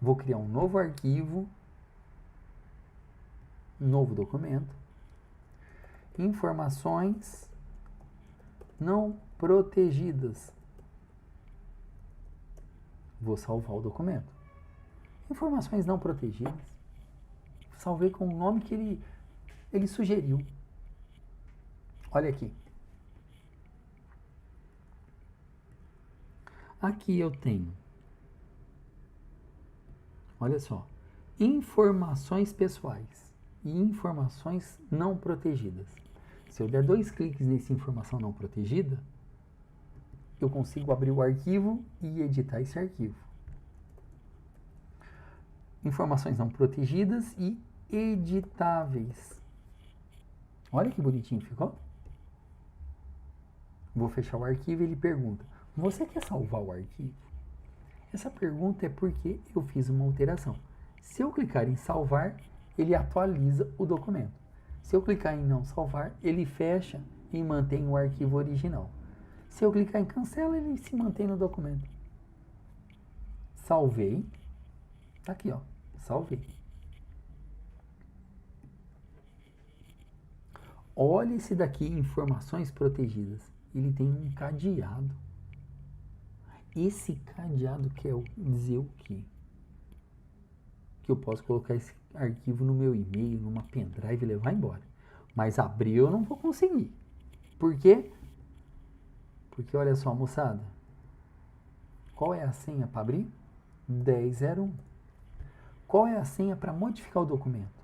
A: Vou criar um novo arquivo, um novo documento. Informações não protegidas. Vou salvar o documento. Informações não protegidas. Salvei com o nome que ele sugeriu. Olha aqui. Aqui eu tenho, olha só, informações pessoais e informações não protegidas. Se eu der 2 cliques nessa informação não protegida, eu consigo abrir o arquivo e editar esse arquivo. Informações não protegidas e editáveis. Olha que bonitinho ficou. Vou fechar o arquivo e ele pergunta: você quer salvar o arquivo? Essa pergunta é porque eu fiz uma alteração. Se eu clicar em salvar, ele atualiza o documento. Se eu clicar em não salvar, ele fecha e mantém o arquivo original. Se eu clicar em cancela, ele se mantém no documento. Salvei. Tá aqui, ó. Salvei. Olha esse daqui, informações protegidas. Ele tem um cadeado. Esse cadeado quer dizer o quê? Que eu posso colocar esse arquivo no meu e-mail, numa pendrive e levar embora. Mas abrir eu não vou conseguir. Por quê? Porque olha só, moçada. Qual é a senha para abrir? 1001. Qual é a senha para modificar o documento?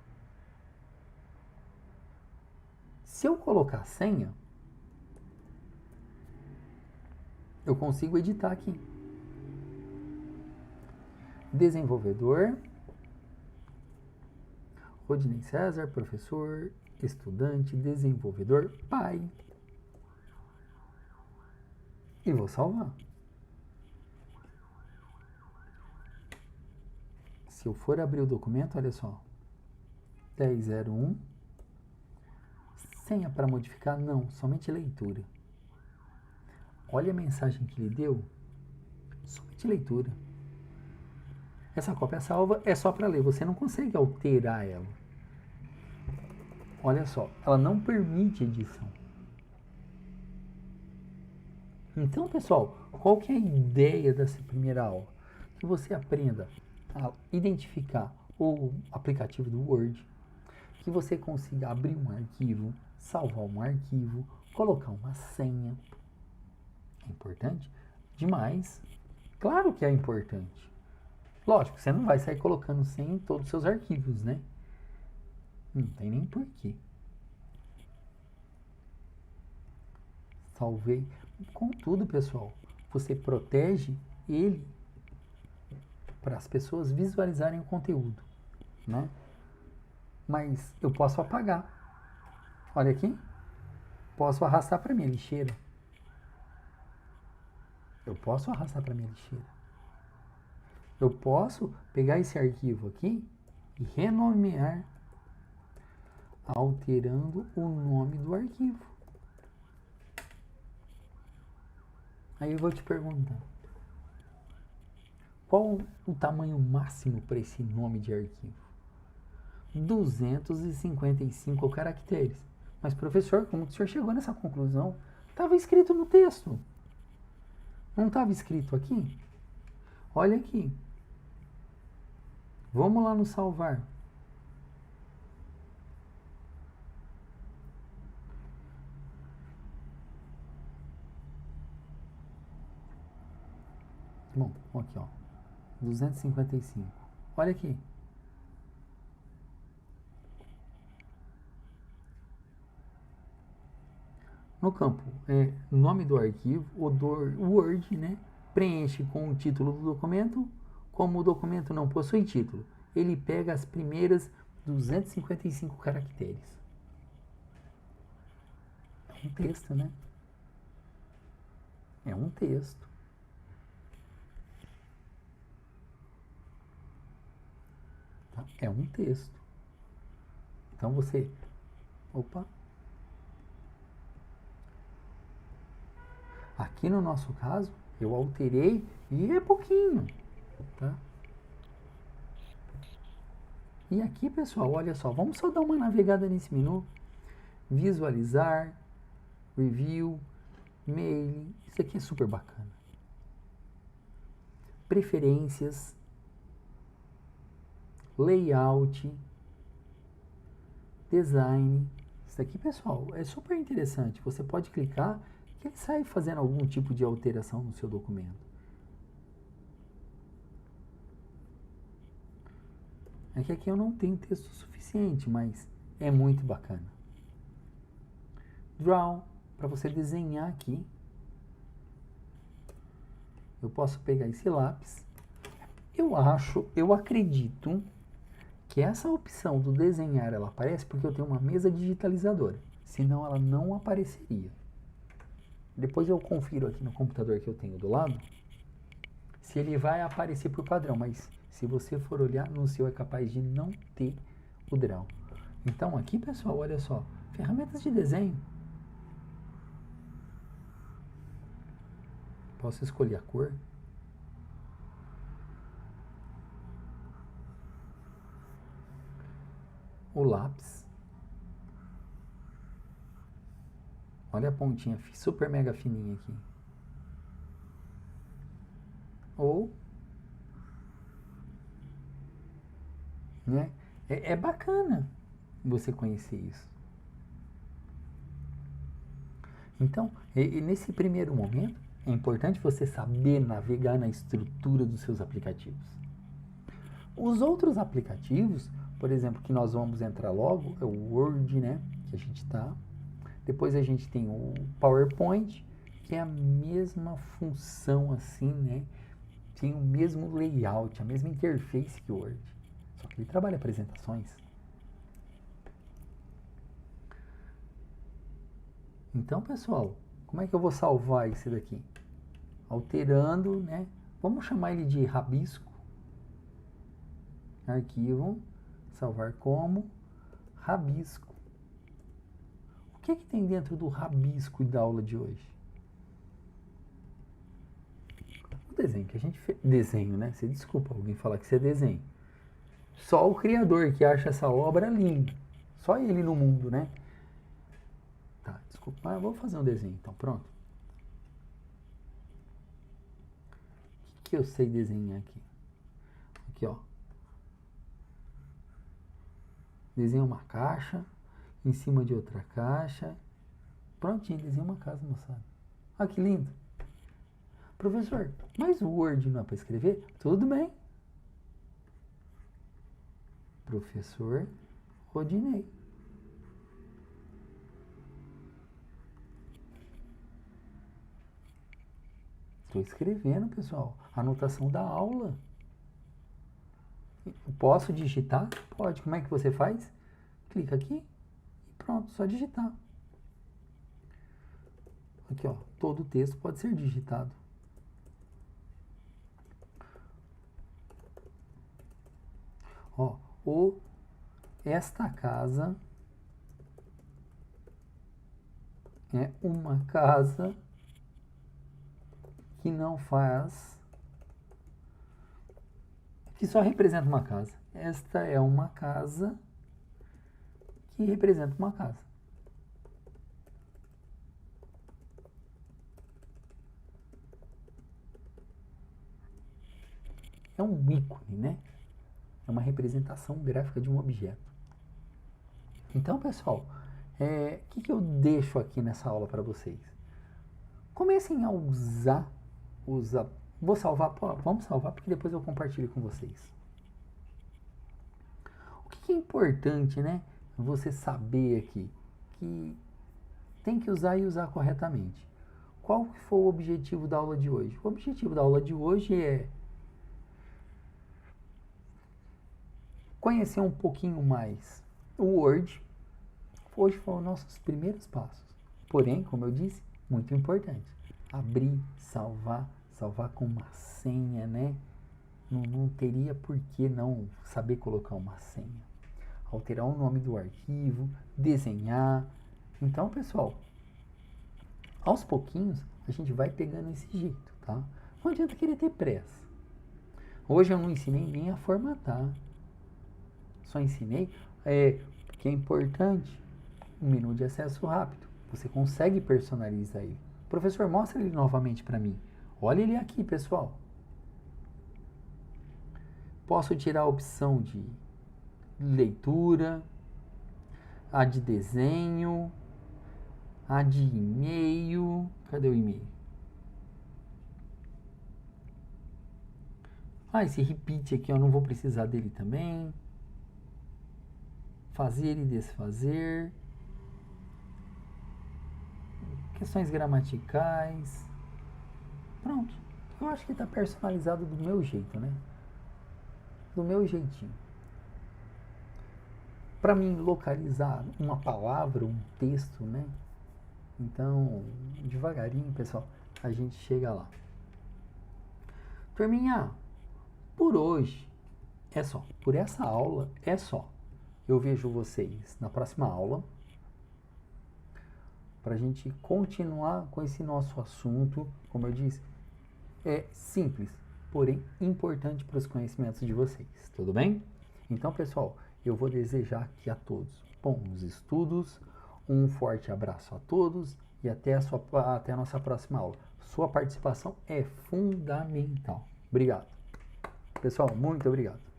A: Se eu colocar a senha, eu consigo editar aqui. Desenvolvedor, Rodinei César, professor, estudante, desenvolvedor, pai. E vou salvar. Se eu for abrir o documento, olha só. 1001. Senha para modificar? Não, somente leitura. Olha a mensagem que ele deu. Somente leitura. Essa cópia salva é só para ler. Você não consegue alterar ela. Olha só, ela não permite edição. Então, pessoal, qual que é a ideia dessa primeira aula? Que você aprenda a identificar o aplicativo do Word, que você consiga abrir um arquivo, salvar um arquivo, colocar uma senha. É importante? Demais. Claro que é importante. Lógico, você não vai sair colocando senha em todos os seus arquivos, né? Não tem nem porquê. Salvei. Contudo, pessoal, você protege ele para as pessoas visualizarem o conteúdo, né? Mas eu posso apagar. Olha aqui. Posso arrastar para minha lixeira. Eu posso arrastar para minha lixeira. Eu posso pegar esse arquivo aqui e renomear, alterando o nome do arquivo. Aí eu vou te perguntar, qual o tamanho máximo para esse nome de arquivo? 255 caracteres. Mas, professor, como que o senhor chegou nessa conclusão? Estava escrito no texto. Não estava escrito aqui? Olha aqui. Vamos lá no salvar. Bom, aqui, ó. 255. Olha aqui. No campo nome do arquivo, o do Word, né? Preenche com o título do documento. Como o documento não possui título, ele pega as primeiras 255 caracteres. É um texto, né? É um texto. Tá? É um texto. Então você... Opa! Aqui no nosso caso, eu alterei e é pouquinho, tá? E aqui, pessoal, olha só, vamos só dar uma navegada nesse menu. Visualizar, review, mail, isso aqui é super bacana. Preferências, layout, design. Isso aqui, pessoal, é super interessante. Você pode clicar que ele sai fazendo algum tipo de alteração no seu documento. É que aqui eu não tenho texto suficiente, mas é muito bacana. Draw, para você desenhar aqui. Eu posso pegar esse lápis. Eu acredito que essa opção do desenhar ela aparece porque eu tenho uma mesa digitalizadora, senão ela não apareceria. Depois eu confiro aqui no computador que eu tenho do lado se ele vai aparecer por padrão, mas se você for olhar no seu é capaz de não ter o draw. Então aqui, pessoal, olha só, ferramentas de desenho. Posso escolher a cor. O lápis. Olha a pontinha super mega fininha aqui. Ou, né? É bacana você conhecer isso. Então, nesse primeiro momento, é importante você saber navegar na estrutura dos seus aplicativos. Os outros aplicativos, por exemplo, que nós vamos entrar logo, é o Word, né? Que a gente tá. Depois a gente tem o PowerPoint, que é a mesma função assim, né? Tem o mesmo layout, a mesma interface que o Word. Só que ele trabalha apresentações. Então, pessoal, como é que eu vou salvar esse daqui? Alterando, né? Vamos chamar ele de rabisco. Arquivo, salvar como rabisco. O que tem dentro do rabisco da aula de hoje? O desenho que a gente fez. Desenho, né? Você desculpa alguém falar que isso é desenho. Só o criador que acha essa obra linda. Só ele no mundo, né? Tá, desculpa. Mas eu vou fazer um desenho, então. Pronto. O que eu sei desenhar aqui? Aqui, ó. Desenha uma caixa em cima de outra caixa. Prontinho, desenha uma casa, moçada. Olha que lindo. Professor, mas o Word não é para escrever? Tudo bem. Professor Rodinei. Estou escrevendo, pessoal. Anotação da aula. Posso digitar? Pode. Como é que você faz? Clica aqui e pronto, só digitar. Aqui, ó. Todo o texto pode ser digitado. Ó, esta casa é uma casa que não faz, que só representa uma casa. Esta é uma casa que representa uma casa. É um ícone, né? É uma representação gráfica de um objeto. Então, pessoal, o que eu deixo aqui nessa aula para vocês? Comecem a usar. Vou salvar, vamos salvar porque depois eu compartilho com vocês. O que é importante, né? Você saber aqui que tem que usar e usar corretamente. Qual que foi o objetivo da aula de hoje? O objetivo da aula de hoje é conhecer um pouquinho mais o Word. Hoje foram nossos primeiros passos. Porém, como eu disse, muito importante. Abrir, salvar com uma senha, né? Não teria por que não saber colocar uma senha. Alterar o nome do arquivo, desenhar. Então, pessoal, aos pouquinhos a gente vai pegando esse jeito, tá? Não adianta querer ter pressa. Hoje eu não ensinei nem a formatar. Só ensinei que é importante um menu de acesso rápido. Você consegue personalizar ele. Professor, mostra ele novamente para mim. Olha ele aqui, pessoal. Posso tirar a opção de leitura, a de desenho, a de e-mail. Cadê o e-mail? Esse repeat aqui eu não vou precisar dele também. Fazer e desfazer. Questões gramaticais. Pronto. Eu acho que está personalizado do meu jeito, né? Do meu jeitinho. para mim localizar uma palavra, um texto, né? Então, devagarinho, pessoal, a gente chega lá. Turminha, por hoje é só. Por essa aula é só. Eu vejo vocês na próxima aula para a gente continuar com esse nosso assunto. Como eu disse, é simples, porém importante para os conhecimentos de vocês. Tudo bem? Então, pessoal, eu vou desejar aqui a todos bons estudos, um forte abraço a todos e até a nossa próxima aula. Sua participação é fundamental. Obrigado. Pessoal, muito obrigado.